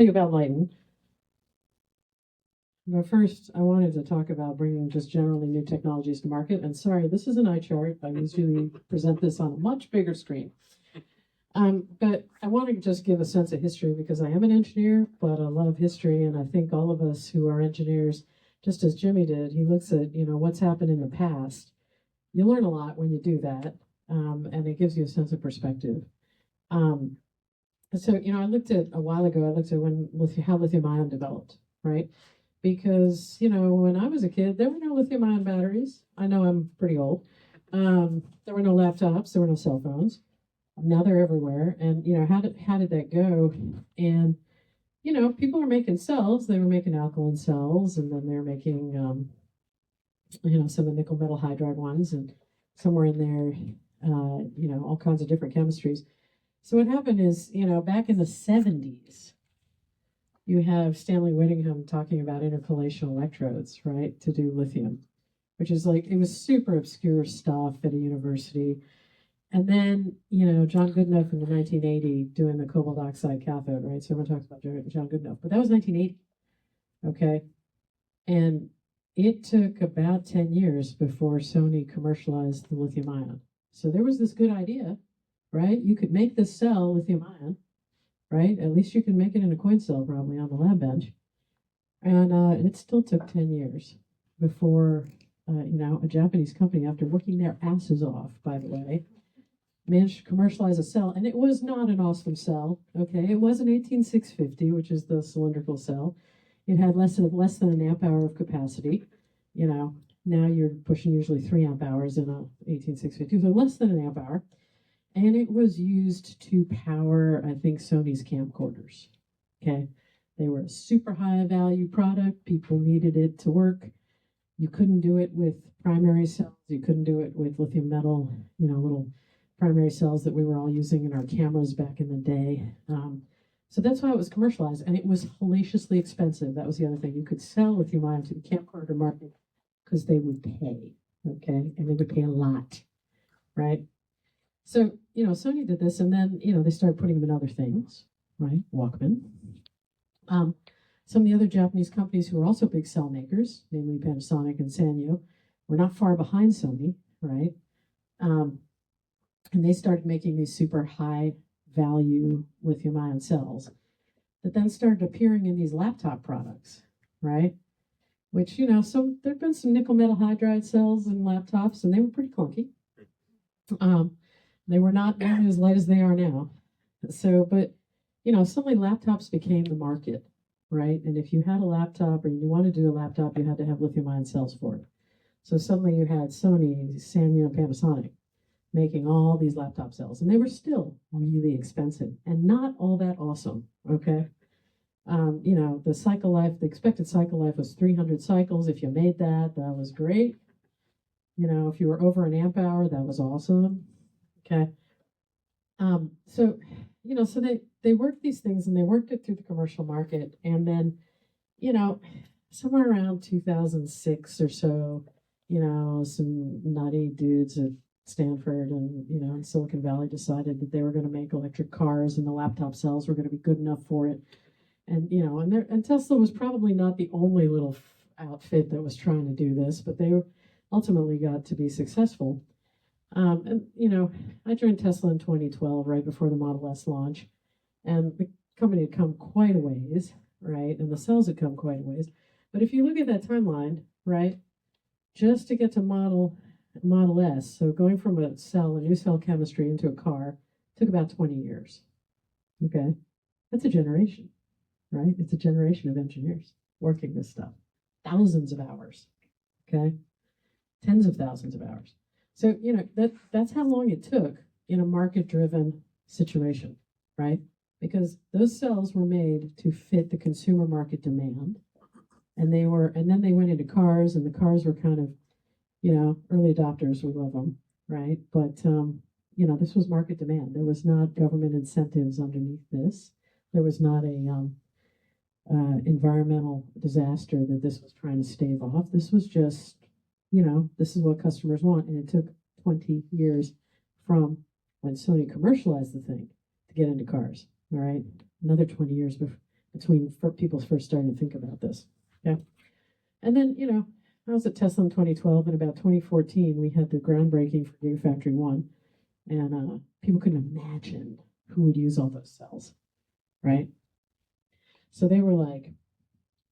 Think about Lyten. But first, I wanted to talk about bringing just generally new technologies to market. And sorry, this is an eye chart. I usually present this on a much bigger screen. But I want to just give a sense of history because I am an engineer, but I love history. And I think all of us who are engineers, just as Jimmy did, he looks at, what's happened in the past. You learn a lot when you do that. And it gives you a sense of perspective. So, I looked at a while ago, I looked at how lithium ion developed, right? Because, when I was a kid, there were no lithium ion batteries. I know I'm pretty old. There were no laptops, there were no cell phones. Now they're everywhere. And, how did that go? And, people were making cells. They were making alkaline cells, and then they're making, some of the nickel metal hydride ones, and somewhere in there, all kinds of different chemistries. So what happened is, back in the 70s, you have Stanley Whittingham talking about intercalation electrodes, right, to do lithium, which is like, it was super obscure stuff at a university. And then, John Goodenough in the 1980 doing the cobalt oxide cathode, right? So everyone talks about John Goodenough, but that was 1980, okay? And it took about 10 years before Sony commercialized the lithium ion. So there was this good idea, right? You could make this cell lithium ion, right? At least you can make it in a coin cell probably on the lab bench. And it still took 10 years before, a Japanese company, after working their asses off, by the way, managed to commercialize a cell. And it was not an awesome cell, okay? It was an 18650, which is the cylindrical cell. It had less than an amp hour of capacity. Now you're pushing usually 3 amp hours in a 18650, so less than an amp hour. And it was used to power, I think, Sony's camcorders, okay? They were a super high value product. People needed it to work. You couldn't do it with primary cells. You couldn't do it with lithium metal, little primary cells that we were all using in our cameras back in the day. So that's why it was commercialized, and it was hellaciously expensive. That was the other thing. You could sell lithium ion to the camcorder market because they would pay, okay? And they would pay a lot, right? So, Sony did this, and then, they started putting them in other things, right? Walkman. Some of the other Japanese companies who were also big cell makers, namely Panasonic and Sanyo, were not far behind Sony, right? And they started making these super high value lithium ion cells that then started appearing in these laptop products, right? Which, there'd been some nickel metal hydride cells in laptops, and they were pretty clunky. They were not nearly as light as they are now. So, but, suddenly laptops became the market, right? And if you had a laptop or you wanted to do a laptop, you had to have lithium ion cells for it. So suddenly you had Sony, Sanyo, and Panasonic making all these laptop cells, and they were still really expensive and not all that awesome, okay? The cycle life, the expected cycle life was 300 cycles. If you made that, that was great. If you were over an amp hour, that was awesome. Okay. So they worked these things and they worked it through the commercial market. And then, somewhere around 2006 or so, some nutty dudes at Stanford and, in Silicon Valley decided that they were going to make electric cars and the laptop cells were going to be good enough for it. And, and Tesla was probably not the only little outfit that was trying to do this, but they ultimately got to be successful. And, I joined Tesla in 2012, right before the Model S launch, and the company had come quite a ways, right? And the cells had come quite a ways. But if you look at that timeline, right, just to get to Model S, so going from a new cell chemistry into a car, took about 20 years, okay? That's a generation, right? It's a generation of engineers working this stuff. Thousands of hours, okay? Tens of thousands of hours. So, that's how long it took in a market-driven situation, right? Because those cells were made to fit the consumer market demand. And then they went into cars, and the cars were kind of, early adopters, we love them, right? But, this was market demand. There was not government incentives underneath this. There was not a environmental disaster that this was trying to stave off. This was just, this is what customers want. And it took 20 years from when Sony commercialized the thing to get into cars, all right? Another 20 years for people first starting to think about this. Okay. And then, I was at Tesla in 2012, and about 2014, we had the groundbreaking for Gigafactory 1, and people couldn't imagine who would use all those cells, right? So they were like,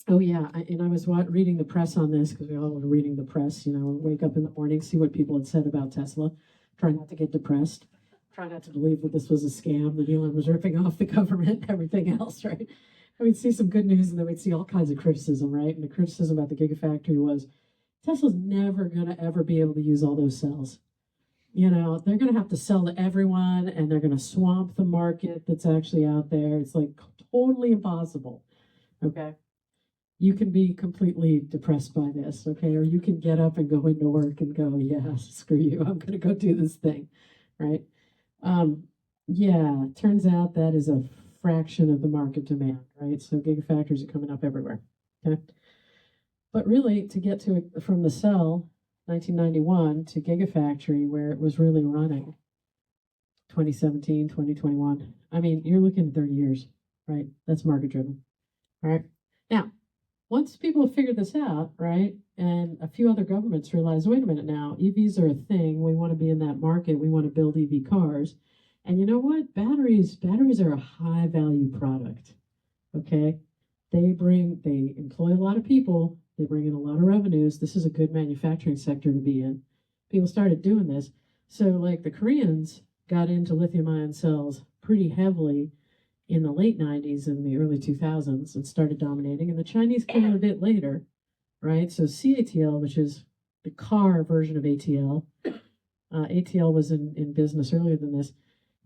oh yeah, and I was reading the press on this, because we all were reading the press, wake up in the morning, see what people had said about Tesla, try not to get depressed, try not to believe that this was a scam, that Elon was ripping off the government, everything else, right? And we'd see some good news, and then we'd see all kinds of criticism, right? And the criticism about the Gigafactory was, Tesla's never going to ever be able to use all those cells. They're going to have to sell to everyone, and they're going to swamp the market that's actually out there. It's like totally impossible, okay? You can be completely depressed by this, okay? Or you can get up and go into work and go, yeah, screw you, I'm going to go do this thing, right? Yeah, turns out that is a fraction of the market demand, right? So gigafactories are coming up everywhere, okay? But really, to get to it from the cell, 1991, to gigafactory, where it was really running, 2017, 2021, I mean, you're looking at 30 years, right? That's market driven, all right? Now, once people have figured this out, right, and a few other governments realize, wait a minute now, EVs are a thing. We want to be in that market. We want to build EV cars. And you know what? Batteries are a high value product, okay? They employ a lot of people. They bring in a lot of revenues. This is a good manufacturing sector to be in. People started doing this. So like the Koreans got into lithium ion cells pretty heavily in the late 90s and the early 2000s and started dominating. And the Chinese came in a bit later, right? So CATL, which is the car version of ATL, ATL was in business earlier than this,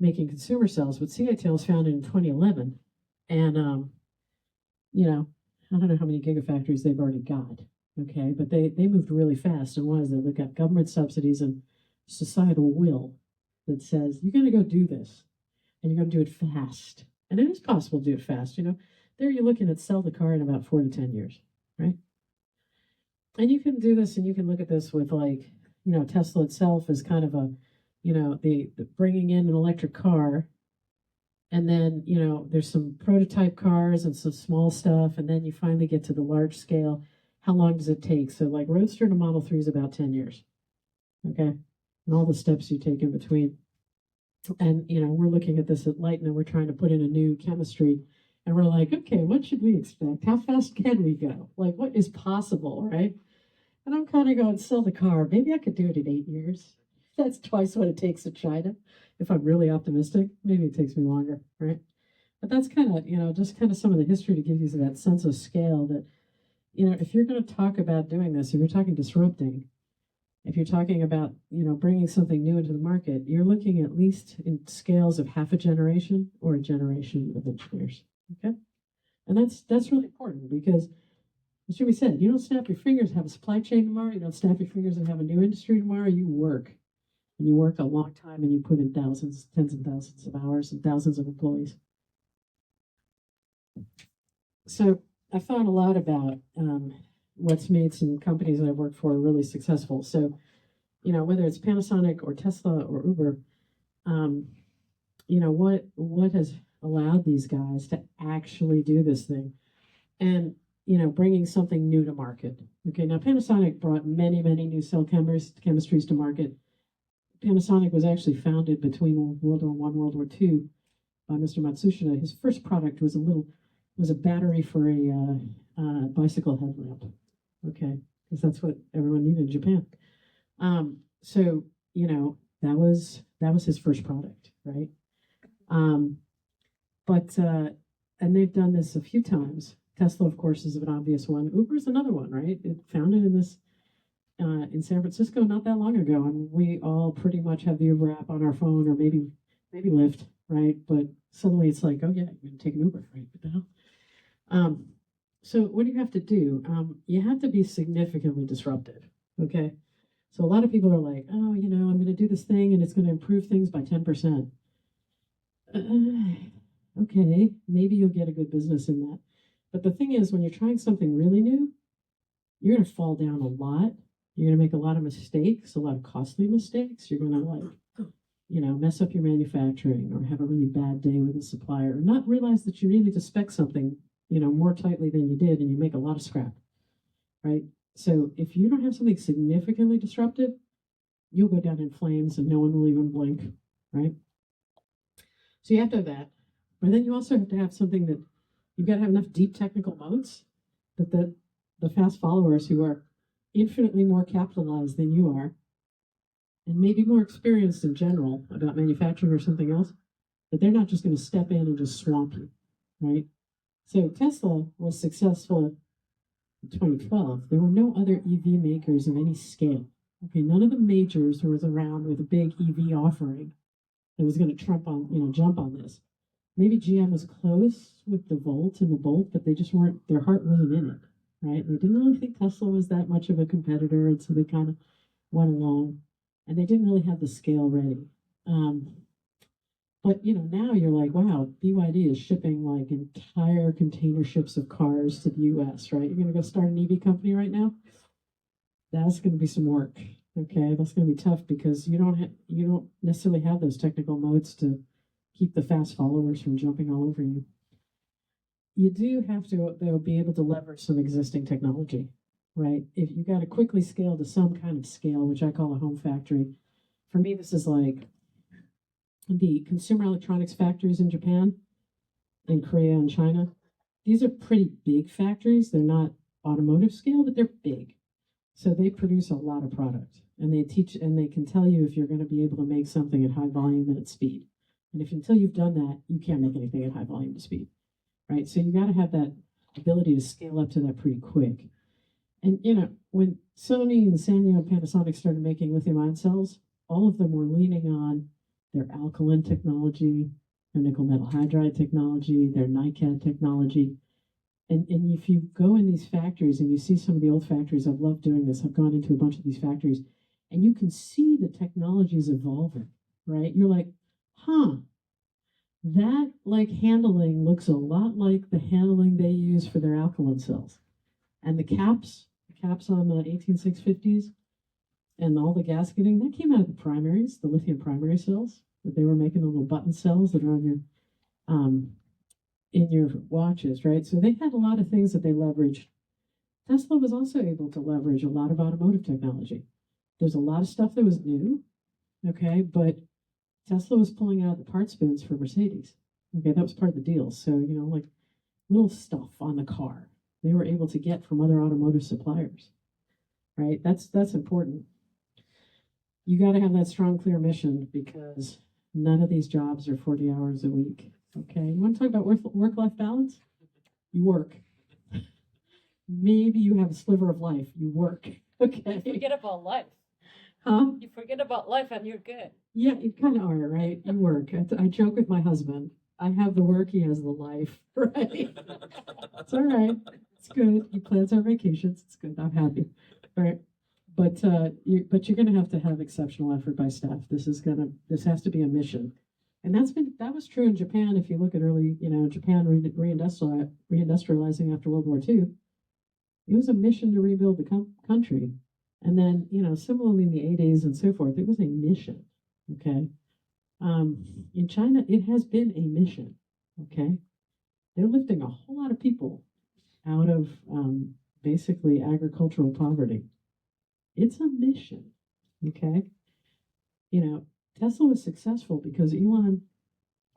making consumer cells, but CATL was founded in 2011. And, I don't know how many gigafactories they've already got, okay? But they moved really fast. And why is that? They've got government subsidies and societal will that says, you're going to go do this, and you're going to do it fast. And it is possible to do it fast, There you're looking at sell the car in about 4 to 10 years, right? And you can do this, and you can look at this with Tesla itself is kind of a, the bringing in an electric car, and then, there's some prototype cars and some small stuff, and then you finally get to the large scale. How long does it take? So like Roadster to Model 3 is about 10 years, okay? And all the steps you take in between. And, we're looking at this at Lyten, and we're trying to put in a new chemistry, and we're like, okay, what should we expect? How fast can we go? Like, what is possible, right? And I'm kind of going, sell the car. Maybe I could do it in 8 years. That's twice what it takes in China. If I'm really optimistic, maybe it takes me longer, right? But that's kind of, just kind of some of the history to give you that sense of scale that, if you're going to talk about doing this, if you're talking disrupting, if you're talking about, bringing something new into the market, you're looking at least in scales of half a generation or a generation of engineers, okay? And that's really important because, as Jimmy said, you don't snap your fingers and have a supply chain tomorrow. You don't snap your fingers and have a new industry tomorrow. You work. And you work a long time, and you put in thousands, tens and thousands of hours and thousands of employees. So I thought a lot about what's made some companies that I've worked for really successful. So, whether it's Panasonic or Tesla or Uber, what has allowed these guys to actually do this thing and, bringing something new to market. Okay, now Panasonic brought many, many new cell chemistries to market. Panasonic was actually founded between World War I, World War II by Mr. Matsushita. His first product was a battery for a bicycle headlamp. Okay, because that's what everyone needed in Japan. So that was his first product, right? And they've done this a few times. Tesla, of course, is an obvious one. Uber's another one, right? It founded in San Francisco not that long ago, and we all pretty much have the Uber app on our phone, or maybe Lyft, right? But suddenly it's like, oh yeah, you're gonna take an Uber, right? What the hell? So what do you have to do? You have to be significantly disruptive, okay? So a lot of people are like, oh, I'm going to do this thing and it's going to improve things by 10%. Okay, maybe you'll get a good business in that. But the thing is, when you're trying something really new, you're going to fall down a lot. You're going to make a lot of mistakes, a lot of costly mistakes. You're going to mess up your manufacturing or have a really bad day with a supplier or not realize that you really to spec something more tightly than you did, and you make a lot of scrap, right? So if you don't have something significantly disruptive, you'll go down in flames and no one will even blink, right? So you have to have that. But then you also have to have something that you've got to have enough deep technical moats that the fast followers who are infinitely more capitalized than you are, and maybe more experienced in general about manufacturing or something else, that they're not just going to step in and just swamp you, right? So Tesla was successful in 2012. There were no other EV makers of any scale. Okay, none of the majors was around with a big EV offering that was going to jump on this. Maybe GM was close with the Volt and the Bolt, but they just weren't, their heart wasn't in it, right? They didn't really think Tesla was that much of a competitor, and so they kind of went along, and they didn't really have the scale ready. But now you're like, wow, BYD is shipping like entire container ships of cars to the US, right? You're gonna go start an EV company right now? That's gonna be some work. Okay, that's gonna be tough because you don't necessarily have those technical moats to keep the fast followers from jumping all over you. You do have to, though, be able to leverage some existing technology, right? If you got to quickly scale to some kind of scale, which I call a home factory. For me, this is like the consumer electronics factories in Japan, in Korea, and China. These are pretty big factories. They're not automotive scale, but they're big. So they produce a lot of product, and they teach, and they can tell you if you're going to be able to make something at high volume and at speed. And if until you've done that, you can't make anything at high volume and speed, right? So you got to have that ability to scale up to that pretty quick. And when Sony and Sanyo and Panasonic started making lithium-ion cells, all of them were leaning on their alkaline technology, their nickel metal hydride technology, their NiCad technology. And if you go in these factories and you see some of the old factories, I've loved doing this. I've gone into a bunch of these factories, and you can see the technologies evolving, right? You're like, that like handling looks a lot like the handling they use for their alkaline cells. And the caps on the 18650s and all the gasketing, that came out of the primaries, the lithium primary cells, that they were making the little button cells that are on your in your watches, right? So they had a lot of things that they leveraged. Tesla was also able to leverage a lot of automotive technology. There's a lot of stuff that was new, okay, but Tesla was pulling out the parts bins for Mercedes. Okay, that was part of the deal. So, like little stuff on the car they were able to get from other automotive suppliers, right? That's important. You got to have that strong, clear mission because none of these jobs are 40 hours a week. Okay, you want to talk about work-life balance? You work. Maybe you have a sliver of life. You work. Okay. You forget about life. Huh? You forget about life and you're good. Yeah, you kind of are, right? You work. I joke with my husband. I have the work, he has the life, right? It's all right. It's good. He plans our vacations. It's good. I'm happy. All right. But you're going to have exceptional effort by staff. This has to be a mission. And that was true in Japan. If you look at early, Japan reindustrializing after World War II, it was a mission to rebuild the country. And then, similarly in the 80s and so forth, it was a mission. Okay. In China, it has been a mission. Okay. They're lifting a whole lot of people out of basically agricultural poverty. It's a mission. Okay. Tesla was successful because Elon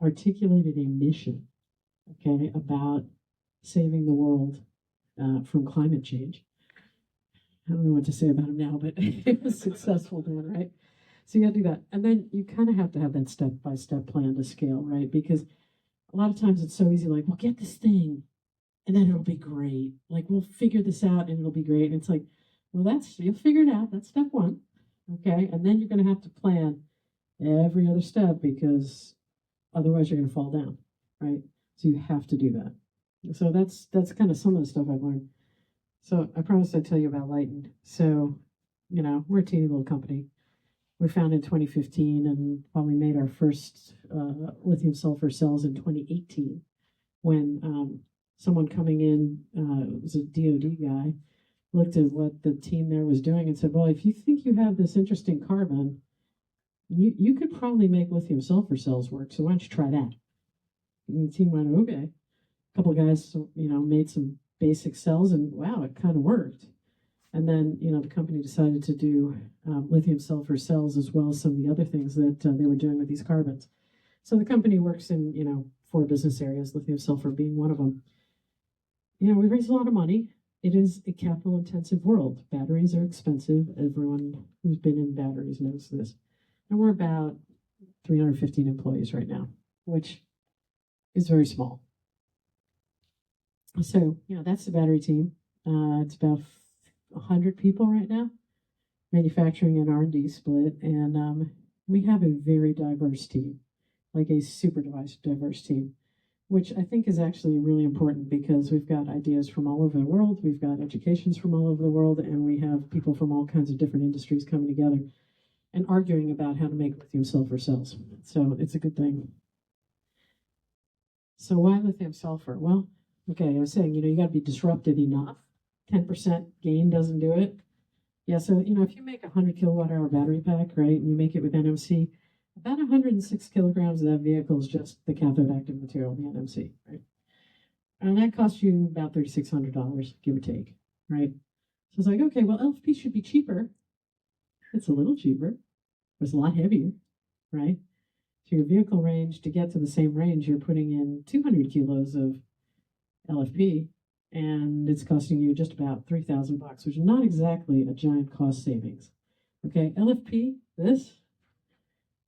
articulated a mission, okay, about saving the world from climate change. I don't know what to say about him now, but it was successful then, right? So you got to do that. And then you kind of have to have that step-by-step plan to scale, right? Because a lot of times it's so easy, like, we'll get this thing and then it'll be great. Like, we'll figure this out and it'll be great. And it's like, well, you'll figure it out. That's step one, okay? And then you're going to have to plan every other step because otherwise you're going to fall down, right? So you have to do that. So that's kind of some of the stuff I've learned. So I promised I'd tell you about Lyten. So, we're a teeny little company. We were founded in 2015 and probably made our first lithium sulfur cells in 2018 when someone coming in, it was a DOD guy, looked at what the team there was doing and said, well, if you think you have this interesting carbon, you could probably make lithium sulfur cells work. So why don't you try that? And the team went, okay. couple of guys, made some basic cells, and wow, it kind of worked. And then, the company decided to do lithium sulfur cells as well as some of the other things that they were doing with these carbons. So the company works in, 4 business areas, lithium sulfur being one of them. We raised a lot of money. It is a capital intensive world. Batteries are expensive. Everyone who's been in batteries knows this. And we're about 315 employees right now, which is very small. So, that's the battery team. It's about 100 people right now, manufacturing and R&D split. And we have a very diverse team, like a super diverse team, which I think is actually really important because we've got ideas from all over the world. We've got educations from all over the world, and we have people from all kinds of different industries coming together and arguing about how to make lithium sulfur cells. So it's a good thing. So why lithium sulfur? Well, okay, I was saying, you got to be disruptive enough. 10% gain doesn't do it. Yeah, so, if you make a 100 kilowatt hour battery pack, right, and you make it with NMC, about 106 kilograms of that vehicle is just the cathode active material, the NMC, right? And that costs you about $3,600, give or take, right? So it's like, okay, well, LFP should be cheaper. It's a little cheaper, but it's a lot heavier, right? So your vehicle range, to get to the same range, you're putting in 200 kilos of LFP, and it's costing you just about $3,000, which is not exactly a giant cost savings. Okay, LFP, this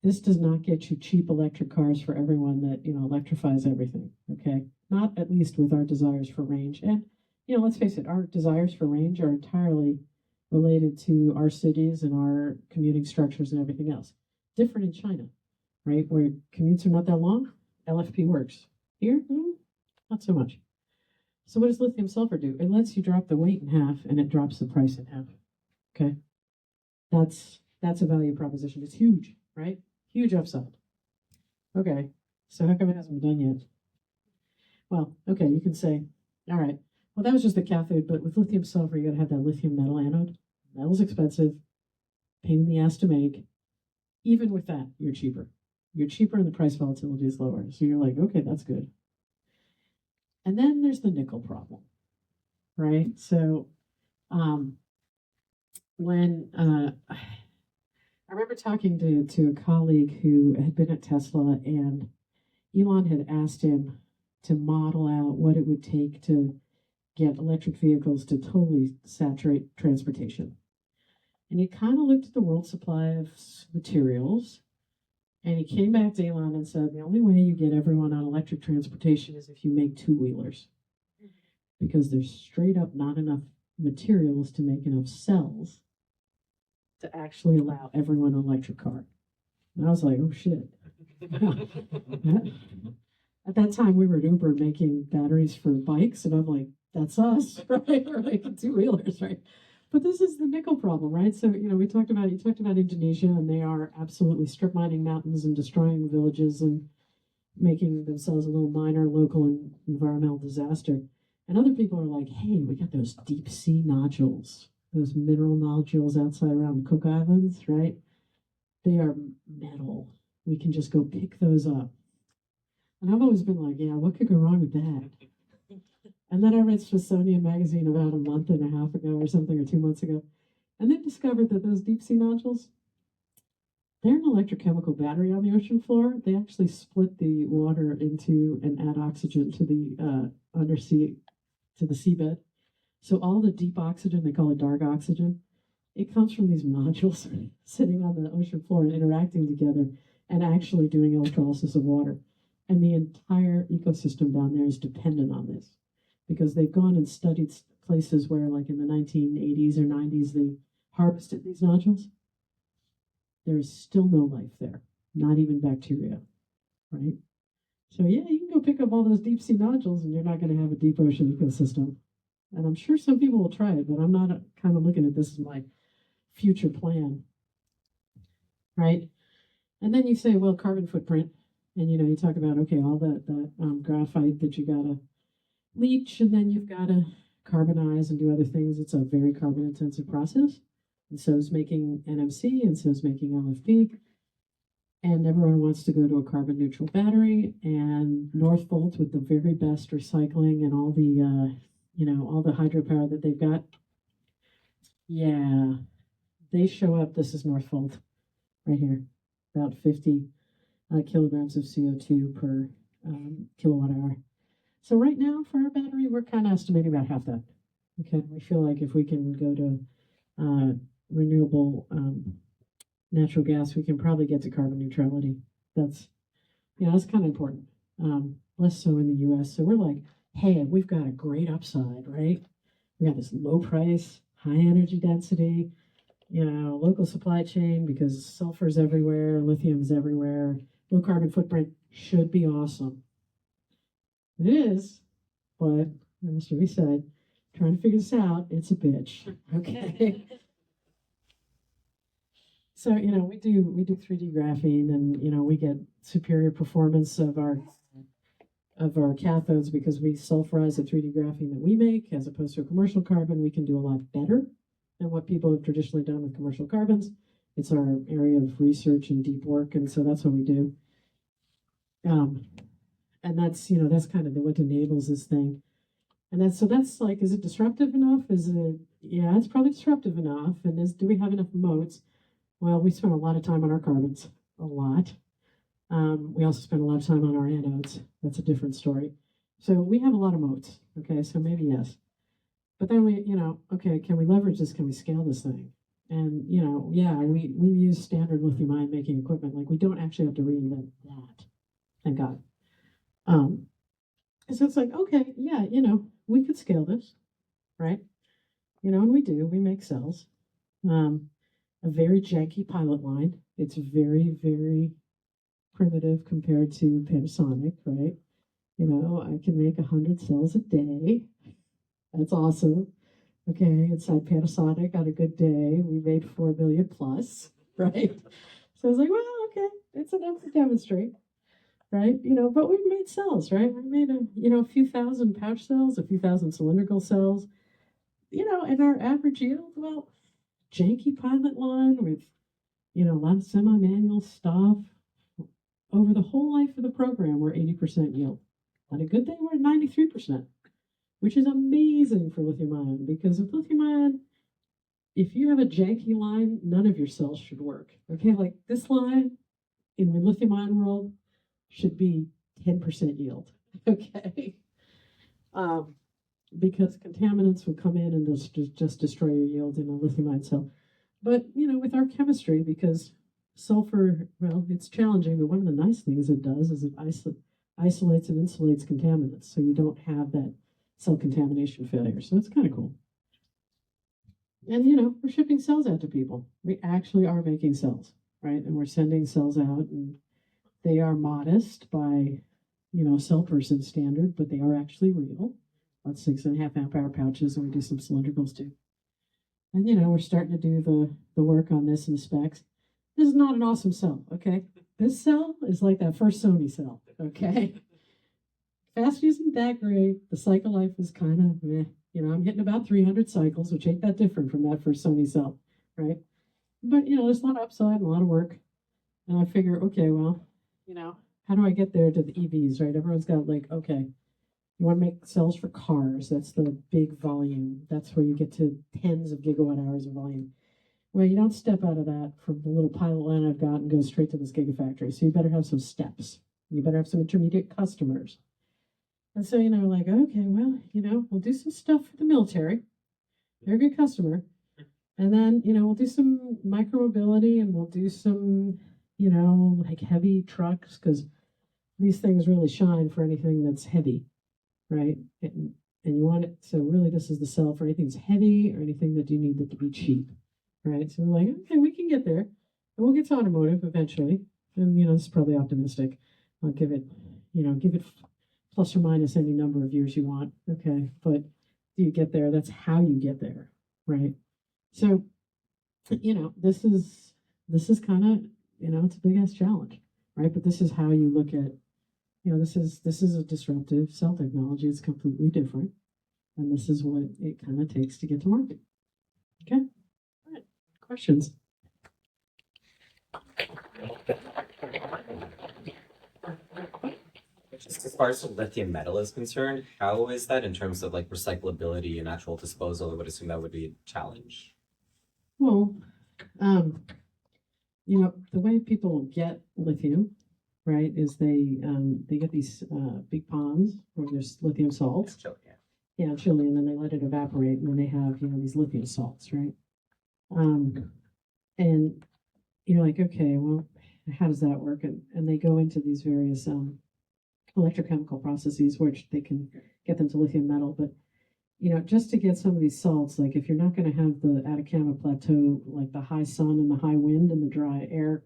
does not get you cheap electric cars for everyone that, electrifies everything, okay? Not at least with our desires for range. And, let's face it, our desires for range are entirely related to our cities and our commuting structures and everything else. Different in China, right? Where commutes are not that long, LFP works. Here, not so much. So what does lithium sulfur do? It lets you drop the weight in half, and it drops the price in half, okay? That's a value proposition. It's huge, right? Huge upside. Okay, so how come it hasn't been done yet? Well, okay, you can say, all right, well, that was just the cathode, but with lithium sulfur, you gotta have that lithium metal anode. Metal's expensive, pain in the ass to make. Even with that, you're cheaper. You're cheaper and the price volatility is lower. So you're like, okay, that's good. And then there's the nickel problem, right? So when I remember talking to a colleague who had been at Tesla, and Elon had asked him to model out what it would take to get electric vehicles to totally saturate transportation. And he kind of looked at the world supply of materials, and he came back to Elon and said, the only way you get everyone on electric transportation is if you make two-wheelers, because there's straight up not enough materials to make enough cells to actually allow everyone an electric car. And I was like, oh shit. At that time, we were at Uber making batteries for bikes, and I'm like, that's us, right? We're making two-wheelers, right? But this is the nickel problem, right? So, you talked about Indonesia, and they are absolutely strip mining mountains and destroying villages and making themselves a little minor local and environmental disaster. And other people are like, hey, we got those deep sea nodules, those mineral nodules outside around the Cook Islands, right? They are metal. We can just go pick those up. And I've always been like, yeah, what could go wrong with that? And then I read Smithsonian Magazine about a month and a half ago or something, or 2 months ago, and they discovered that those deep sea nodules, they're an electrochemical battery on the ocean floor. They actually split the water into and add oxygen to the undersea, to the seabed. So all the deep oxygen, they call it dark oxygen, it comes from these nodules sitting on the ocean floor and interacting together and actually doing electrolysis of water. And the entire ecosystem down there is dependent on this, because they've gone and studied places where, like in the 1980s or 90s, they harvested these nodules. There's still no life there, not even bacteria, right? So yeah, you can go pick up all those deep sea nodules and you're not going to have a deep ocean ecosystem. And I'm sure some people will try it, but I'm not kind of looking at this as my future plan, right? And then you say, well, carbon footprint. And, you talk about, okay, all that graphite that you got to leach, and then you've got to carbonize and do other things. It's a very carbon intensive process. And so is making NMC, and so is making LFP. and everyone wants to go to a carbon neutral battery, and Northvolt with the very best recycling and all the all the hydropower that they've got. Yeah, they show up. This is Northvolt right here, about 50 kilograms of CO2 per kilowatt hour. So right now for our battery, we're kind of estimating about half that. Okay, we feel like if we can go to renewable natural gas, we can probably get to carbon neutrality. That's that's kind of important. Less so in the U.S. So we're like, hey, we've got a great upside, right? We got this low price, high energy density, local supply chain because sulfur's everywhere, lithium's everywhere. Low carbon footprint should be awesome. It is, but as we said, trying to figure this out, it's a bitch. Okay. So we do 3D graphene, and we get superior performance of our cathodes because we sulfurize the 3D graphene that we make as opposed to a commercial carbon. We can do a lot better than what people have traditionally done with commercial carbons. It's our area of research and deep work, and so that's what we do. And that's that's kind of what enables this thing. And that's like, is it disruptive enough? Yeah, it's probably disruptive enough. And do we have enough moats? Well, we spend a lot of time on our carbons, a lot. We also spend a lot of time on our anodes. That's a different story. So we have a lot of moats. Okay, so maybe yes. But then okay, can we leverage this? Can we scale this thing? And yeah, we use standard lithium-ion making equipment. Like we don't actually have to reinvent that. Thank God. So it's like, okay, yeah, we could scale this, right? And we do. We make cells. A very janky pilot line. It's very, very primitive compared to Panasonic, right? I can make 100 cells a day. That's awesome. Okay, inside Panasonic on a good day, we made 4 million plus, right? So I was like, well, okay, it's enough to demonstrate, right? But we've made cells, right? We made a few thousand pouch cells, a few thousand cylindrical cells, and our average yield, well, janky pilot line with, a lot of semi-manual stuff. Over the whole life of the program, we're 80% yield. On a good day, we're at 93%, which is amazing for lithium-ion, because with lithium-ion, if you have a janky line, none of your cells should work. Okay, like this line in the lithium-ion world should be 10% yield. Okay, because contaminants will come in and just destroy your yield in a lithium-ion cell. But with our chemistry, because sulfur, well, it's challenging, but one of the nice things it does is it isolates and insulates contaminants, so you don't have that cell contamination failure. So it's kind of cool. And we're shipping cells out to people. We actually are making cells, right? And we're sending cells out, and they are modest by cell person standard, but they are actually real. About 6.5 amp hour pouches, and we do some cylindricals too. And we're starting to do the work on this and the specs. This is not an awesome cell, okay? This cell is like that first Sony cell, okay? Fast isn't that great. The cycle life is kind of meh. I'm hitting about 300 cycles, which ain't that different from that first Sony cell, right? But there's a lot of upside and a lot of work. And I figure, okay, well, how do I get there to the EVs, right? Everyone's got like, okay, you want to make cells for cars. That's the big volume. That's where you get to tens of gigawatt hours of volume. Well, you don't step out of that from the little pilot line I've got and go straight to this gigafactory. So you better have some steps. You better have some intermediate customers. And so, like, okay, well, we'll do some stuff for the military. They're a good customer. And then, we'll do some micromobility, and we'll do some, like heavy trucks, because these things really shine for anything that's heavy, right? And you want it, so really this is the cell for anything that's heavy or anything that you need it to be cheap, right? So we're like, okay, we can get there. And we'll get to automotive eventually. And, this is probably optimistic. I'll give it plus or minus any number of years you want. Okay, but do you get there? That's how you get there, right? So, this is kind of, it's a big ass challenge, right? But this is how you look at, this is a disruptive cell technology. It's completely different, and this is what it kind of takes to get to market. Okay, all right, questions? Just as far as lithium metal is concerned, how is that in terms of like recyclability and actual disposal? I would assume that would be a challenge. Well, the way people get lithium, right, is they get these big ponds where there's lithium salts. Chile, yeah. Yeah, Chile, and then they let it evaporate, and then they have these lithium salts, right? And you're like, okay, well, how does that work? And they go into these various electrochemical processes which they can get them to lithium metal, but just to get some of these salts, like if you're not going to have the Atacama Plateau, like the high sun and the high wind and the dry air,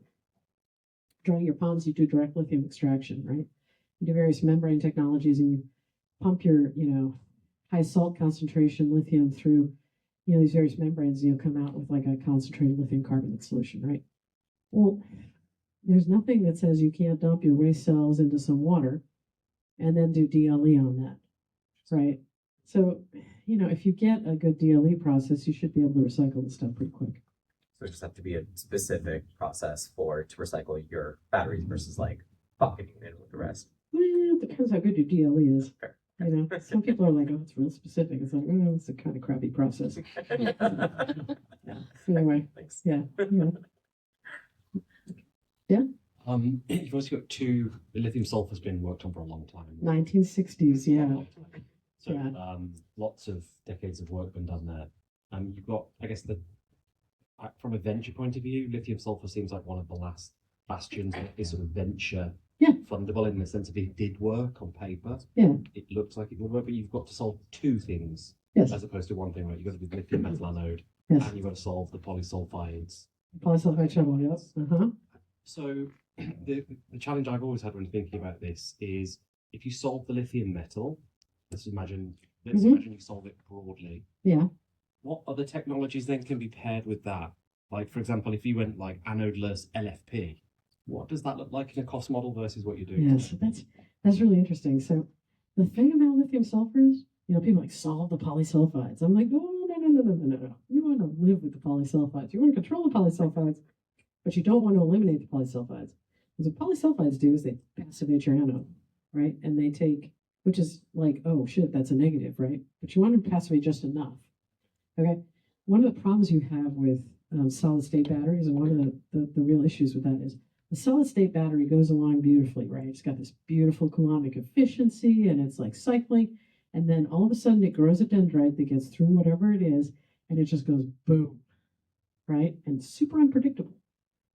drying your ponds, you do direct lithium extraction, right? You do various membrane technologies and you pump your, high salt concentration lithium through, these various membranes, and you'll come out with like a concentrated lithium carbonate solution, right? Well, there's nothing that says you can't dump your waste cells into some water and then do DLE on that, right? So, if you get a good DLE process, you should be able to recycle the stuff pretty quick. So it just have to be a specific process to recycle your batteries versus like bucketing it in with the rest. Well, it depends how good your DLE is. Fair. Some people are like, oh, it's real specific. It's like, oh, it's a kind of crappy process. Yeah. Anyway, Thanks. yeah. You've also got the lithium sulfur's been worked on for a long time. 1960s, yeah. So Yeah. lots of decades of work been done there. You've got, I guess, from a venture point of view, lithium sulfur seems like one of the last bastions that is sort of venture fundable in the sense of it did work on paper. Yeah. It looks like it would work, but you've got to solve two things Yes. as opposed to one thing, right? You've got to do the lithium metal anode Yes. and you've got to solve the polysulfides. Polysulfide trouble, yes. So the challenge I've always had when thinking about this is if you solve the lithium metal, let's imagine you solve it broadly. Yeah. What other technologies then can be paired with that? Like, for example, if you went like anode-less LFP, what does that look like in a cost model versus what you're doing? Yeah, so that's really interesting. So the thing about lithium sulfur is, people like solve the polysulfides. I'm like, no. You want to live with the polysulfides. You want to control the polysulfides, but you don't want to eliminate the polysulfides. Because what polysulfides do is they passivate your anode, right? And they take, which is like, oh shit, that's a negative, right? But you want to passivate just enough. Okay. One of the problems you have with solid state batteries, and one of the real issues with that is the solid state battery goes along beautifully, right? It's got this beautiful coulombic efficiency and it's like cycling. And then all of a sudden it grows a dendrite that gets through whatever it is and it just goes boom, right? And super unpredictable,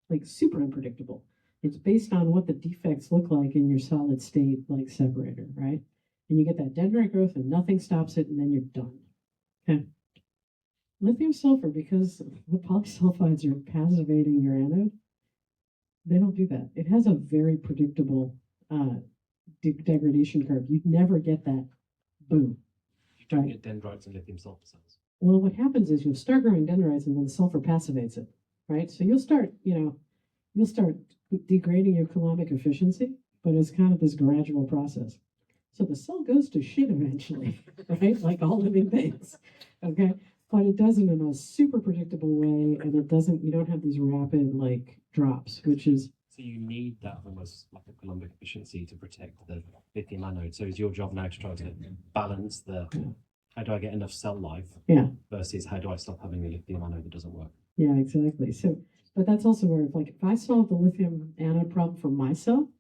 like super unpredictable. It's based on what the defects look like in your solid state like separator, right? And you get that dendrite growth and nothing stops it and then you're done. Okay. Lithium sulfur, because the polysulfides are passivating your anode, they don't do that. It has a very predictable degradation curve. You'd never get that boom. You don't get dendrites and lithium sulfur cells. Well, what happens is you'll start growing dendrites and then the sulfur passivates it, right? So you'll start degrading your coulombic efficiency, but it's kind of this gradual process. So the cell goes to shit eventually, right? Like all living things, okay? But it does it in a super predictable way, and you don't have these rapid like drops, which is. So you need that almost like a coulombic efficiency to protect the lithium anode. So is your job now to try to balance how do I get enough cell life versus how do I stop having a lithium anode that doesn't work? Yeah, exactly. So, but that's also where if I solve the lithium anode problem for my cell,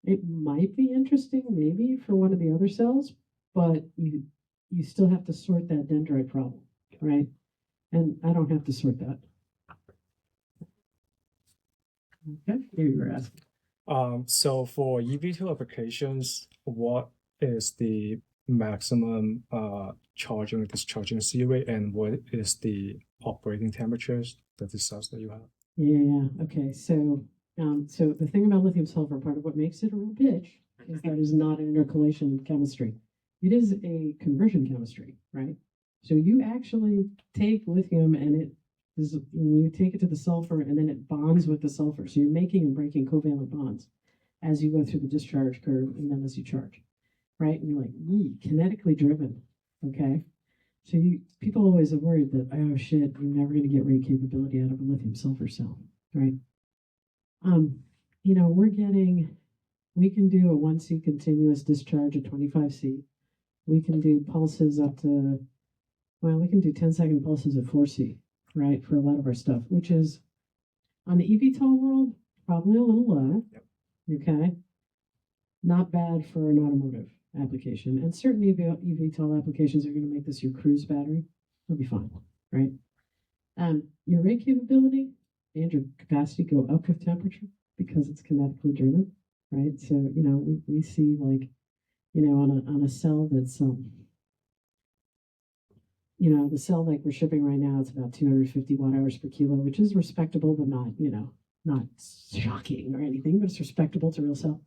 it might be interesting maybe for one of the other cells, but you still have to sort that dendrite problem, right? And I don't have to sort that. Okay, here you were asking. So for EV2 applications, what is the maximum charging and discharging C rate, and what is the operating temperatures that the cells that you have? Yeah. Okay. So the thing about lithium sulfur, part of what makes it a real bitch is that it is not an intercalation chemistry. It is a conversion chemistry, right? So you actually take lithium and you take it to the sulfur and then it bonds with the sulfur. So you're making and breaking covalent bonds as you go through the discharge curve and then as you charge, right? And you're like, kinetically driven, okay? So people always are worried that, oh shit, you're never going to get rate capability out of a lithium sulfur cell, right? You know, we can do a 1C continuous discharge at 25C. We can do pulses up to, well, we can do 10-second pulses at 4C, right, for a lot of our stuff, which is on the eVTOL world, probably a little low. Yep. Okay. Not bad for an automotive application. And certain eVTOL applications are going to make this your cruise battery. It'll be fine, right? Your rate capability and your capacity go up with temperature because it's kinetically driven, right? So, you know, we see like, you know, on a cell that's you know, the cell like we're shipping right now, it's about 250 watt hours per kilo, which is respectable, but not, you know, not shocking or anything, but it's respectable to real cell.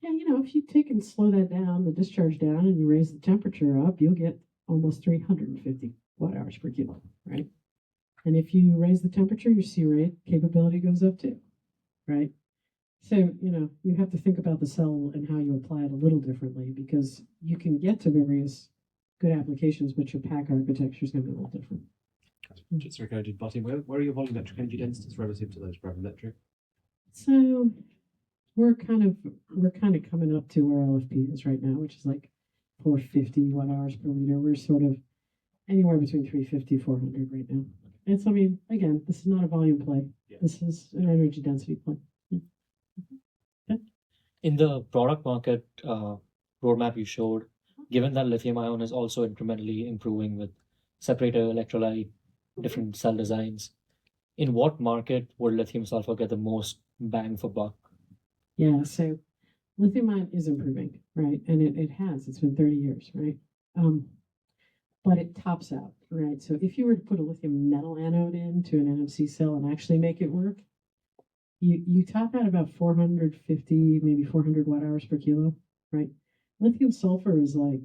Yeah, you know, if you take and slow that down, the discharge down, and you raise the temperature up, you'll get almost 350 watt hours per kilo, right? And if you raise the temperature, your C rate capability goes up too, right? So, you know, you have to think about the cell and how you apply it a little differently because you can get to various good applications, but your pack architecture is going to be a little different. Just regarding bottom, where are your volumetric energy densities relative to those gravimetric? So we're kind of coming up to where LFP is right now, which is like 450 watt hours per liter. We're sort of anywhere between 350, 400 right now. It's, I mean, again, this is not a volume play. Yeah. This is an energy density play. In the product market roadmap you showed, given that lithium ion is also incrementally improving with separator, electrolyte, different cell designs, in what market would lithium sulfur get the most bang for buck? Yeah, so lithium ion is improving, right? And it has. It's been 30 years, right? But it tops out, right? So if you were to put a lithium metal anode into an NMC cell and actually make it work, you top out about 450, maybe 400 watt hours per kilo, right? Lithium sulfur is like,